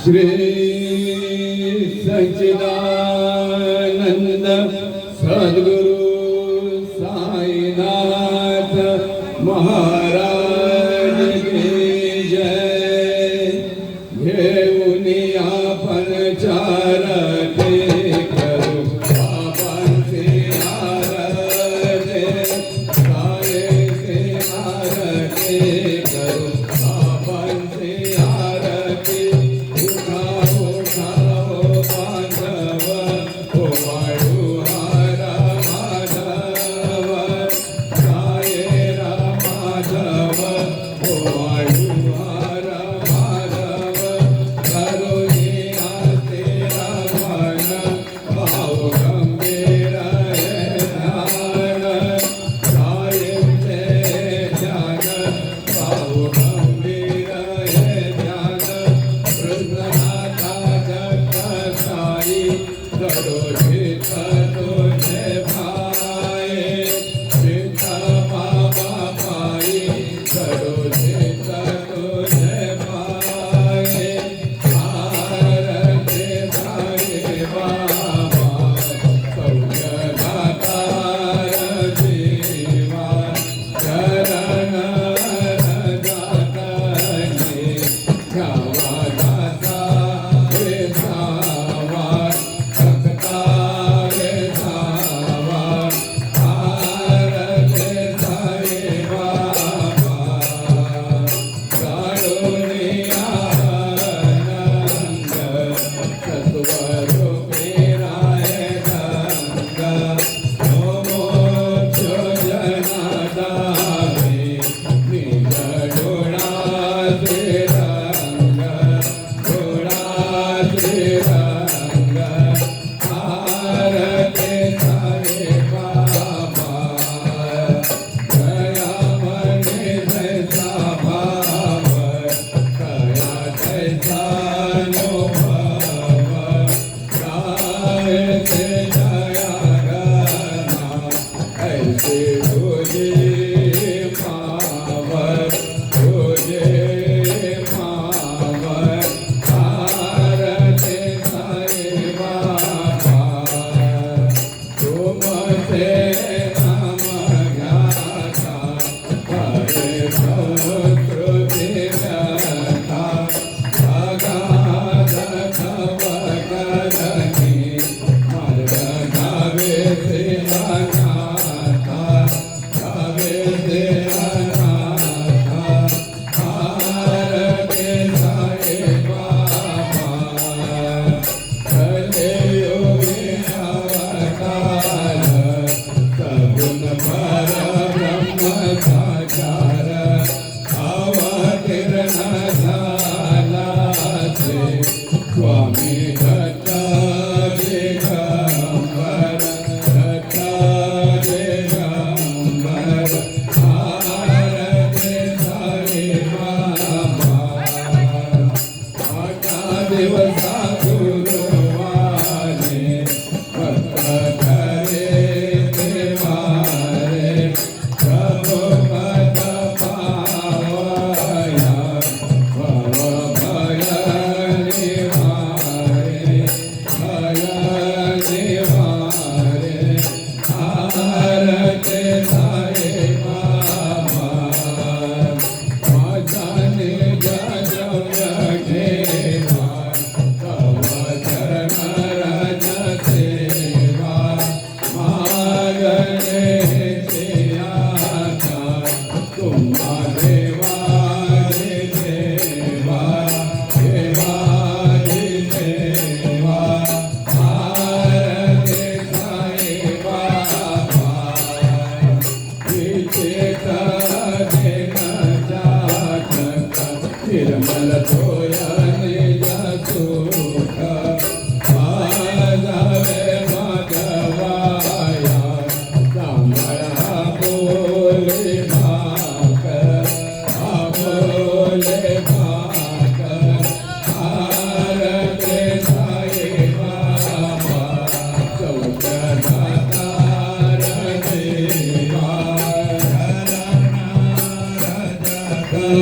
श्री सच्चिदानंद सद्गुरु साईनाथ महाराज की जय। घेऊन आपण चारते करू बाबांचे आरते, सायेचे आरते करू बाबांचे आरते। उठाओ उठाओ बांधव ओ वाळू हार माधव, सायेरा माधव ओ वाळू हार माधव। करुणी आरती रावण भाव गंभीर ध्यान, सायेचे ध्यान भाव गंभीर ध्यान। कृष्णनाथा जगत साई दरोजित तुझे भाये, चित्त बाबा पायी दरोजित तुझे भाये। आरती साई बाबा सौख्यदातार जीवा, चरण रजातने घ्यावा दासा वेसावा, भक्ता वेसावा। आरती साई बाबा काळोनी आनंद, सत्वरूपी राय गंग। मोमोच्छ जनादावे नील डोळाचे रंग, डोळाचे रंग। आरती साई बाबा दयामने जैसा भाव, कया तैसा अनुभव। गायते जया गाना ऐसे तुझे पावन, तुझे पावन। आरती साई बाबा तुमसे नाम घ्याता, हरे संस्कृती व्यथा। अगाध खवगरणी मार्ग गावे से अनाथा, गावे से अनाथा। आरती साई बाबा कलियुगी अवतार, सगुण परब्रह्म साकार। अवतीर्ण झाला से स्वामी दत्त दिगंबर, दत्त दिगंबर। आरती साई बाबा आठा दिवसा गुरुवारी, भक्त करे देवारे। प्रभु पद पावया भव भय निवारे, भय निवारे। आरती साई बाबा माझा निज जग घेवा, तव चरण रज सेवा। मागणे आता तुम्हा देवा देवा, देवा देवा। आरती साई बाबा विचेत देन जातक, निर्मल तोय निज सुख। माधवे माधवाया सांभाळा बोले भाकर, बोले भाकर। आरती साई बाबा सौख्यदातार देवा, घराणा रजतने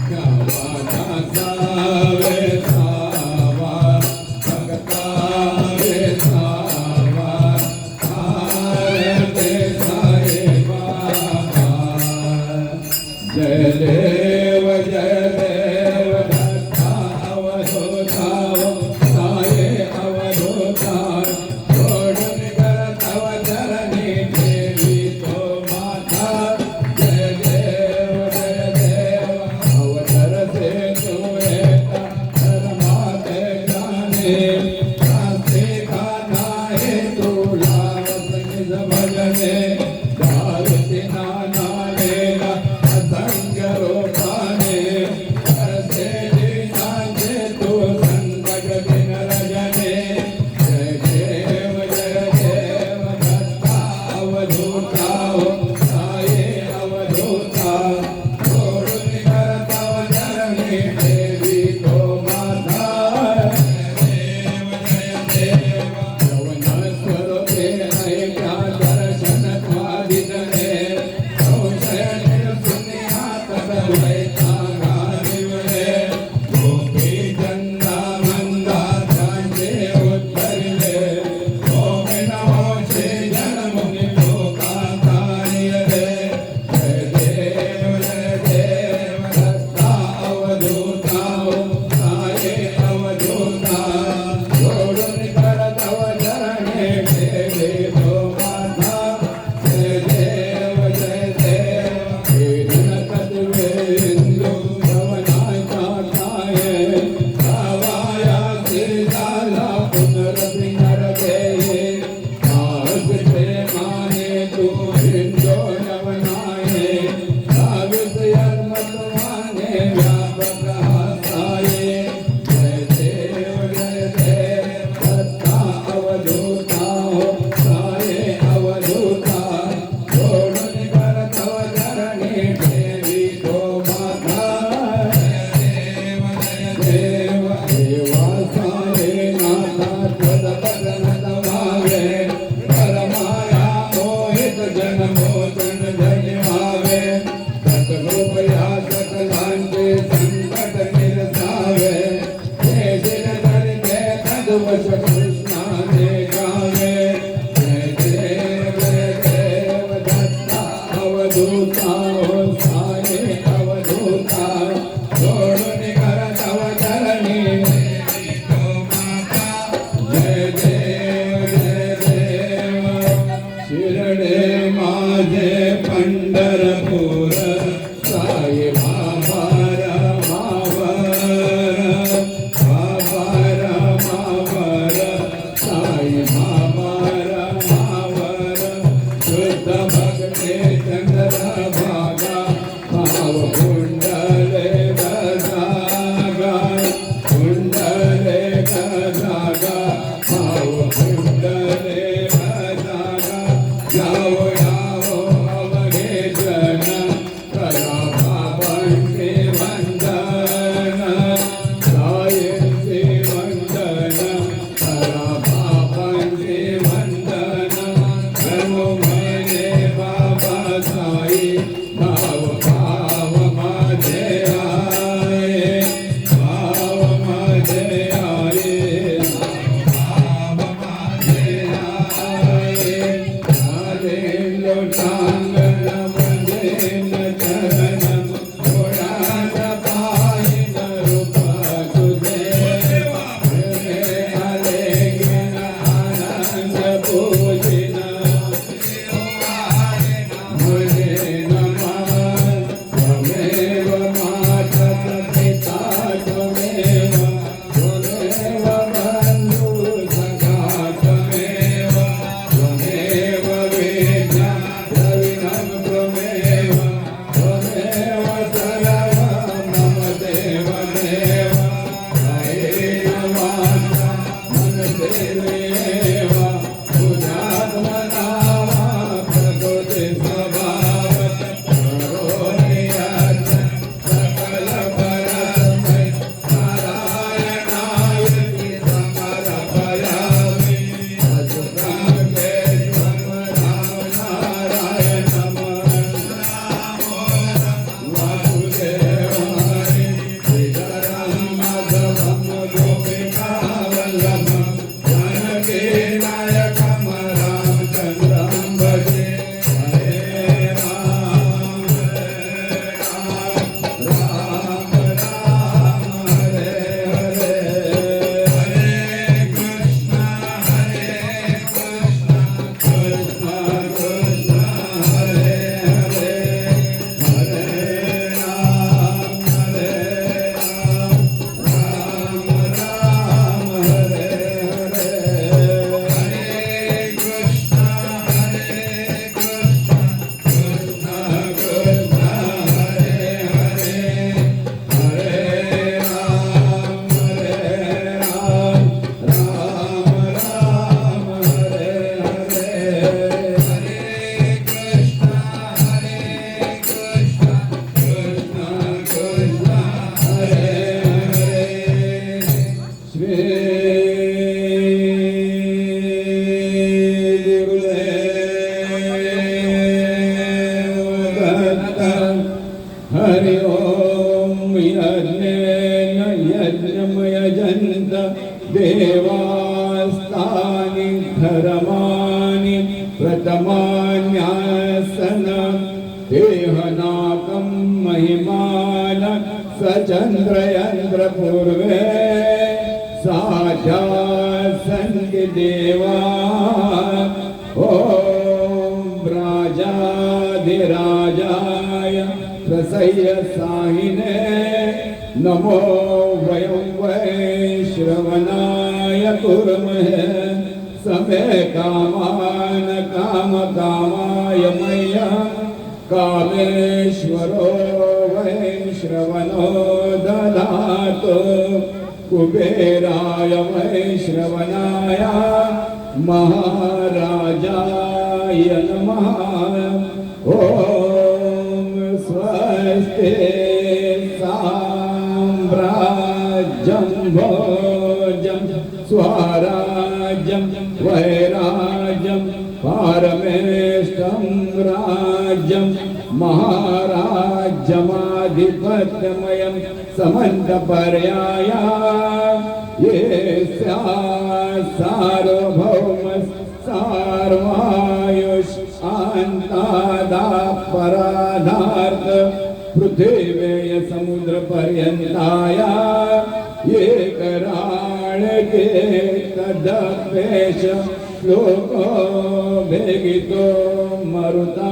घ्यावा दासा देव दत्ता अवधूताव साये अवधूतार सोडून कर तव चरणी देवी तो माता जय देव अवतर से तू येता धर्माते जाणे शास्त्री का नाहे तुला वसनिज भजने दारुती नानालेला असंख्य रूपाने करसे दीनांचे तू संकट दिन रजने जय देव दत्ता अवधूता साये अवधूता सोडून कर तव चरणी देवी तो माता यवन स्वरूपे ऐका दर्शन स्वादितने संशय निर्शून्यात सर्वैता गानिवले गोपी चंदा मंदा त्यांचे उत्तरले ओम नमो श्री जनमुनि लोकाचार्यले जय देव दत्ता अवधूता साये अवधूता सोडून कर तव चरणी देवी तो माता जय देव हे जनकद्वेंदू भवनाचा काये गावाया झाला पुनरपिंगर देये आज प्रेमाने तू हिंदो यवनाये भाविस यन्मतवाने व्यापक हासाये जय देव दत्ता अवधूता साये अवधूता सोडून कर तव चरणी देवी तो माता देव देवा साये नाथा त्वद बदन तवावे परमाया मोहित जन मोचन जन्मावे सतरूपया सकलांचे संकट निरसावे हे दिन धरिते तद्वश कृष्णाने गावे जय देव दत्ता अवधूता साये अवधूता सोडून कर तव चरणी देवी तो माता जय देव शिरडे माझे पंढरपूर साई मावर साई मावर शुद्ध भक्ते चंद्र भागा भाव कुंडले नंद देवास्तानि धर्माणि प्रथमान्यासन देहनाकं महिमान सचन्द्रयन्द्र पूर्वे साध्या सन्ति देवा ॐ राजाधिराजाय प्रसह्य साहिने नमो वयं वैश्रवणाय कुर्महे समे कामान कामकामाय मय्या कामेश्वरो वैश्रवणो ददातु कुबेराय वैश्रवणाय महाराजाय नमः ॐ स्वस्ति साम्राज्यं भोजं स्वराज्यं वैराज्यं पारमेष्टं राज्यं महाराज्यमाधिपत्यमयं समन्तपर्याया ये सार्वभौम सार्वायुष अन्तादापराधार्थ पृथिवेय समुद्र पर्यन्ताया ये कराळके तदपेश श्लोको भेगितो मरुता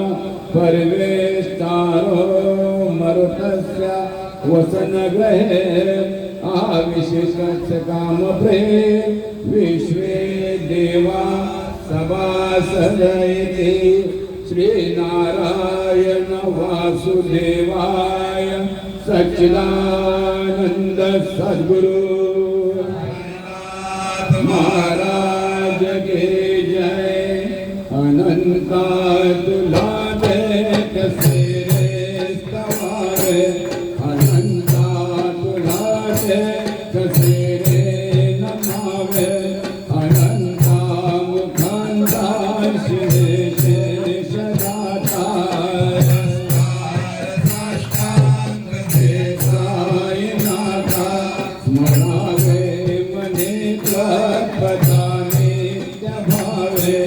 परिवेष्टारो मरुतस्य वसनग्रहे आविशिष्टस्य कामप्रे विश्वे देवा सभासदयति श्रीनारायण वासुदेवाय सच्चिदानंद सद्गुरु महाराज के जय। अनंता तुला दे कसेरे स्तवारे अनंता तुला दे कसेरे नमावे अनंता मुखांता शेष दाता साईनाथा स्मरावे मने पदाने भावे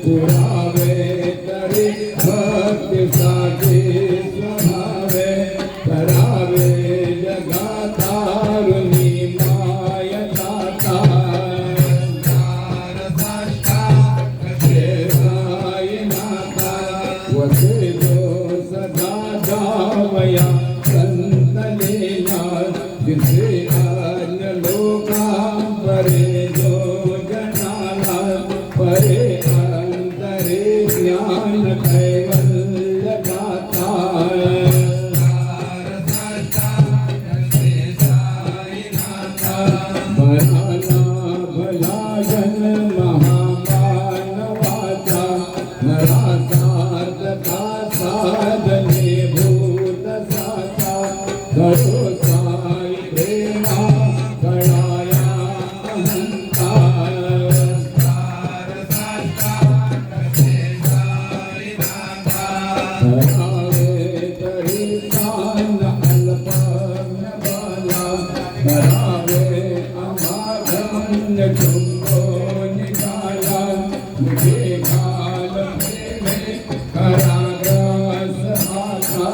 पुरावे तरी भक्ति साचे स्वभावे करावे जगातारुणी माया दाता साईनाथा वसे जो सदा जावया संतलेला जिसे अन्य लोका परे जो जनाला परे अंतरे ज्ञान कैवल्य दाता भला भलायन महामानवाचा नरासार्थका साधने भूत साचा घटो साई प्रेमा कळाया अहंता करावे तरी सान अल्पज्ञ बाला करावे अमागम्य चुंबो निकाला मुझे काल प्रेमे कराग्रस आता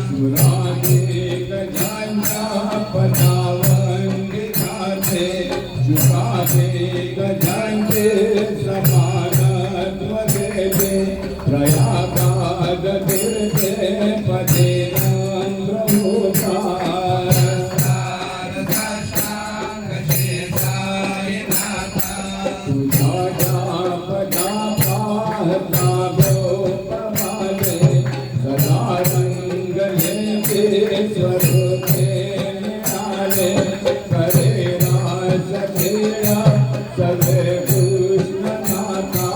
सुराने गजांच्या पदावंगी खाते जुगाते गजांचे समानत्व गेले प्रयागाद तीर्थे पदे नम्रभूता तुझ्या पदा पाहता गोपमाले सदा रंगले ते स्वरूपे मिळाले करे रास खेळा सगळे कृष्ण नाथा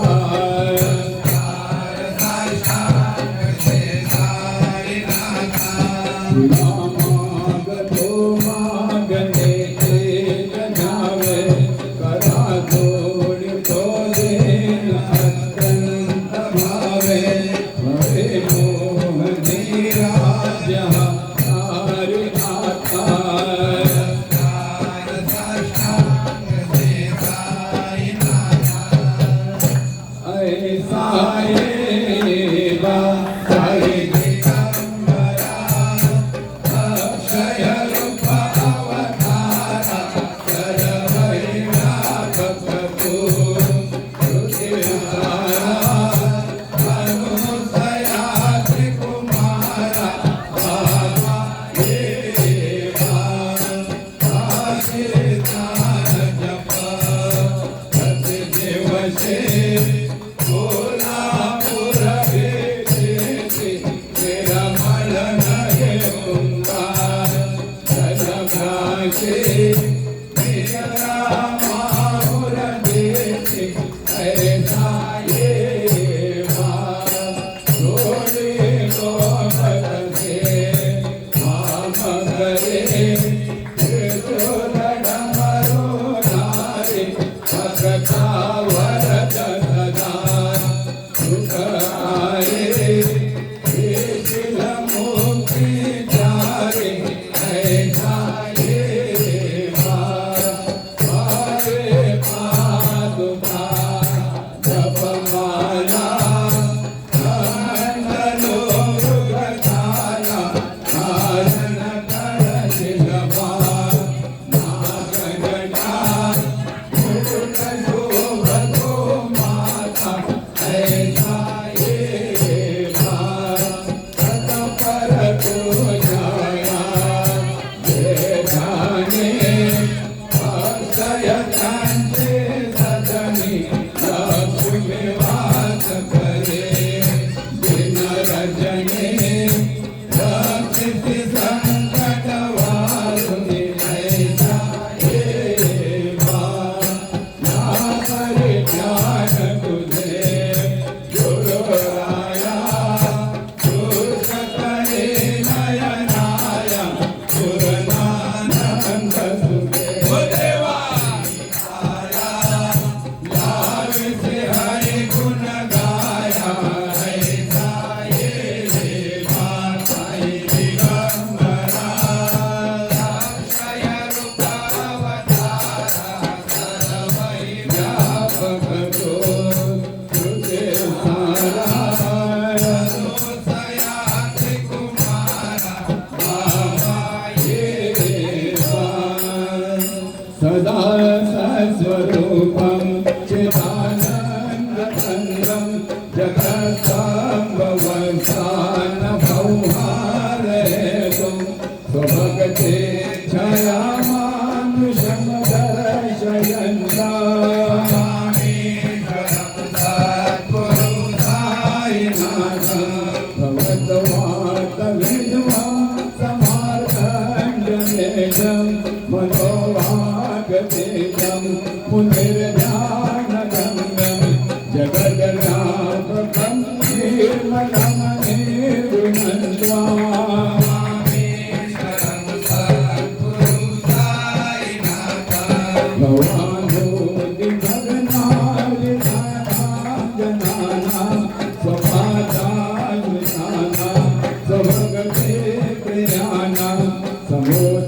संभवसान भौहारे तुम स्वभगते छया मानुषं दर्शयन्ता मनोवागतेजं पुनर्ध्यानगम्यं जगद्व्यापकं निर्मलं निर्गुणन्त्वा भवानोदिभगनादिनानां स्वपादायुतानां स्वभगते प्रियाणां समोद्धारणार्थं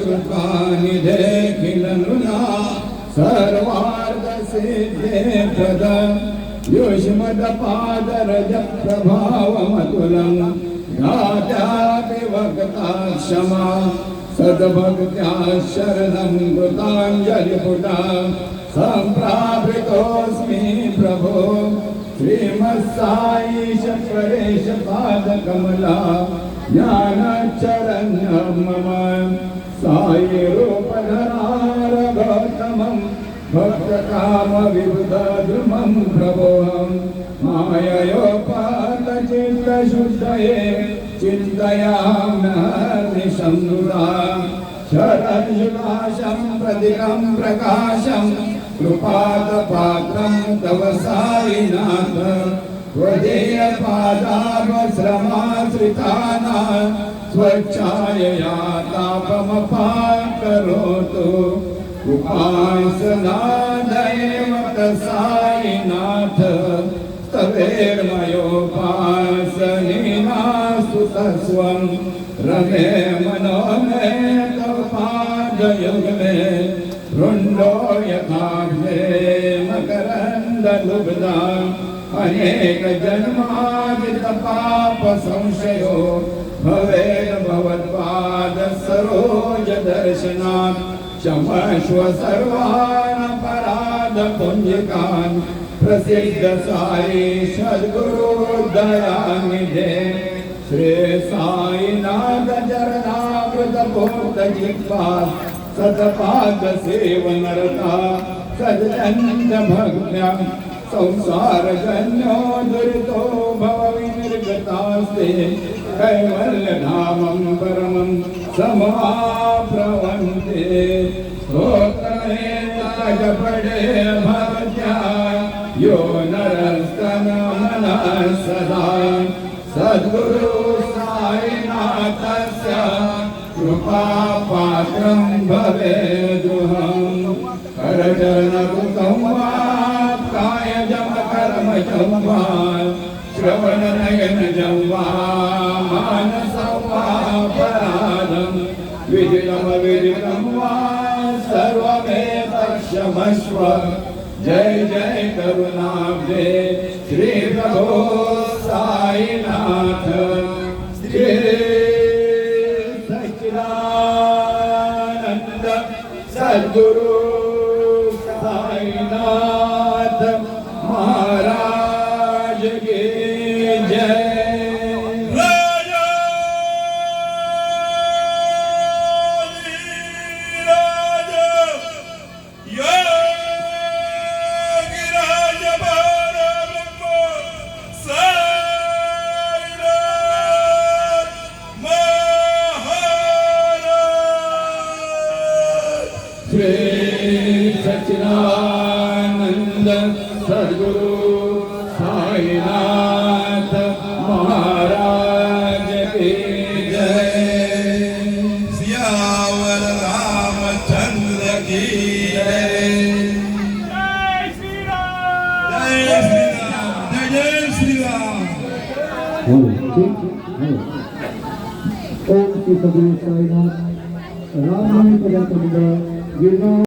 कृपानिधे खिलनुना सर्वार्धसिद्धे प्रदं युष्मदपादरज प्रभावमतुलं गात्यापि भक्ता क्षमा सद्भक्त्या शरणं कृताञ्जलिपुटा सम्प्राप्तोऽस्मि प्रभो श्रीमत्साईश परेश पादकमला ज्ञानचरण्यं मम साई रूपधरार गौतमं भक्तकामविबुधद्रुमं प्रभोऽहं माययोपातचित्तशुद्धये चिन्तयाम्यहर्निशं दुरा शरदयुगाशं प्रदिकं प्रकाशं कृपादपात्रं तव साईनाथ त्वदीयपादावश्रमाश्रितानां स्वच्छायया तापमपाकरोतु उपासनादयेव साईनाथ तवेर्मयोपासनीनास्तु तस्वं रमे मनो मे तव पादयुग्मे वृन्दो यथाग्ने मकरन्दलुब्धाम् अनेक जन्मादितपाप संशयो भवेद भवत्पाद सरोज दर्शनात् क्षमस्व सर्वान् अपराध पुण्यकान् प्रसिद्ध साई सद्गुरु दयानिधे श्री साईनाथ चरणामृत बोध जिह्वा सतपाद सेवनरता सदनंद भक्त्या संसार जन्यो दुरितो भव विनिर्गतास्ते कैवल्य धामं परमं समाप्रवन्ते स्तोत्रमेताजपडे भवत्या यो नरस्तनमनः सदा सद्गुरु साईनाथस्य कृपापात्रं भवेदुहं करचरणकृतं वा कायजं कर्मजं वा श्रवणनयनजं वा मानसं वा पराधं विदितमविदितं वा सर्वमेतक्षमस्व जय जय करुणाब्धे श्री प्रभो साईनाथ श्री सच्चिदानंद सद्गुरु साईनाथ महाराज की जय। श्री सच्चिदानंद सद्गुरु साईनाथ महाराज की जय। सियावर रामचंद्र की जय। जय श्री राम, जय श्री राम, जय श्री राम। ओम श्री सद्गुरु साईनाथ राम नाम पदार्थ गिरनार